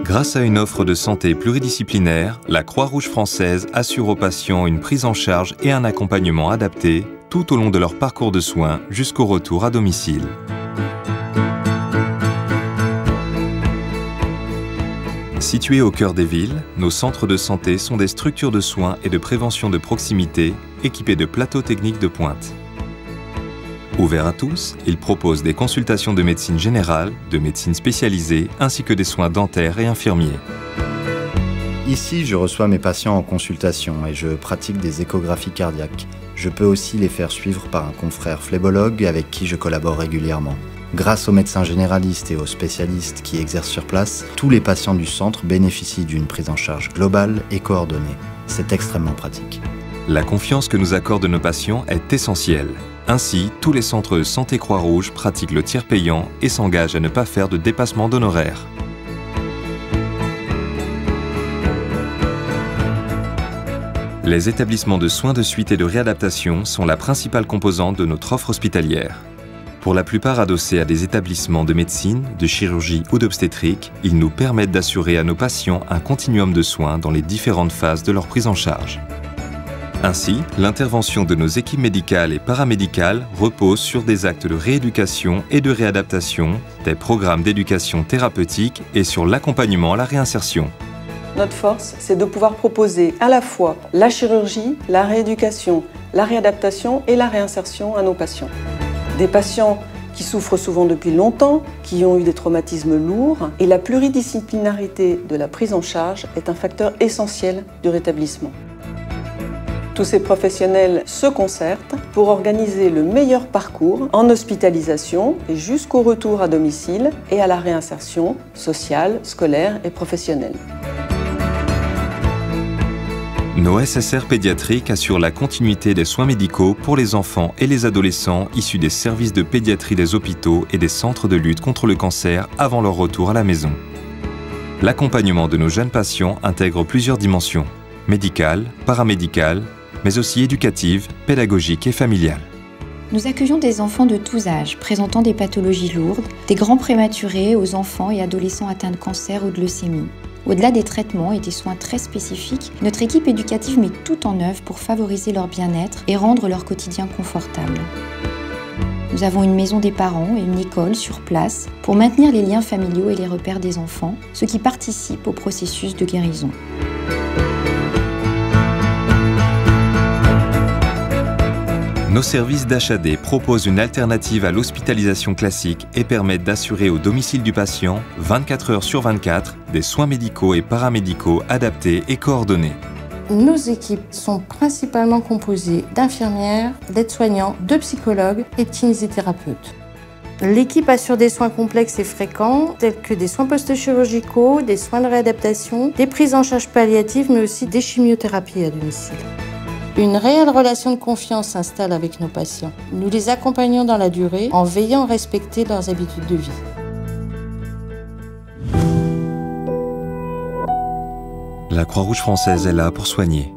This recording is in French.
Grâce à une offre de santé pluridisciplinaire, la Croix-Rouge française assure aux patients une prise en charge et un accompagnement adapté tout au long de leur parcours de soins jusqu'au retour à domicile. Situés au cœur des villes, nos centres de santé sont des structures de soins et de prévention de proximité équipés de plateaux techniques de pointe. Ouverts à tous, ils proposent des consultations de médecine générale, de médecine spécialisée, ainsi que des soins dentaires et infirmiers. Ici, je reçois mes patients en consultation et je pratique des échographies cardiaques. Je peux aussi les faire suivre par un confrère phlébologue avec qui je collabore régulièrement. Grâce aux médecins généralistes et aux spécialistes qui exercent sur place, tous les patients du centre bénéficient d'une prise en charge globale et coordonnée. C'est extrêmement pratique. La confiance que nous accordent nos patients est essentielle. Ainsi, tous les centres de santé Croix-Rouge pratiquent le tiers payant et s'engagent à ne pas faire de dépassement d'honoraires. Les établissements de soins de suite et de réadaptation sont la principale composante de notre offre hospitalière. Pour la plupart adossés à des établissements de médecine, de chirurgie ou d'obstétrique, ils nous permettent d'assurer à nos patients un continuum de soins dans les différentes phases de leur prise en charge. Ainsi, l'intervention de nos équipes médicales et paramédicales repose sur des actes de rééducation et de réadaptation, des programmes d'éducation thérapeutique et sur l'accompagnement à la réinsertion. Notre force, c'est de pouvoir proposer à la fois la chirurgie, la rééducation, la réadaptation et la réinsertion à nos patients. Des patients qui souffrent souvent depuis longtemps, qui ont eu des traumatismes lourds, et la pluridisciplinarité de la prise en charge est un facteur essentiel du rétablissement. Tous ces professionnels se concertent pour organiser le meilleur parcours en hospitalisation et jusqu'au retour à domicile et à la réinsertion sociale, scolaire et professionnelle. Nos SSR pédiatriques assurent la continuité des soins médicaux pour les enfants et les adolescents issus des services de pédiatrie des hôpitaux et des centres de lutte contre le cancer avant leur retour à la maison. L'accompagnement de nos jeunes patients intègre plusieurs dimensions, médicales, paramédicales, mais aussi éducatives, pédagogiques et familiales. Nous accueillons des enfants de tous âges, présentant des pathologies lourdes, des grands prématurés aux enfants et adolescents atteints de cancer ou de leucémie. Au-delà des traitements et des soins très spécifiques, notre équipe éducative met tout en œuvre pour favoriser leur bien-être et rendre leur quotidien confortable. Nous avons une maison des parents et une école sur place pour maintenir les liens familiaux et les repères des enfants, ce qui participe au processus de guérison. Nos services d'HAD proposent une alternative à l'hospitalisation classique et permettent d'assurer au domicile du patient, 24 heures sur 24, des soins médicaux et paramédicaux adaptés et coordonnés. Nos équipes sont principalement composées d'infirmières, d'aides-soignants, de psychologues et de kinésithérapeutes. L'équipe assure des soins complexes et fréquents, tels que des soins post-chirurgicaux, des soins de réadaptation, des prises en charge palliatives, mais aussi des chimiothérapies à domicile. Une réelle relation de confiance s'installe avec nos patients. Nous les accompagnons dans la durée en veillant à respecter leurs habitudes de vie. La Croix-Rouge française est là pour soigner.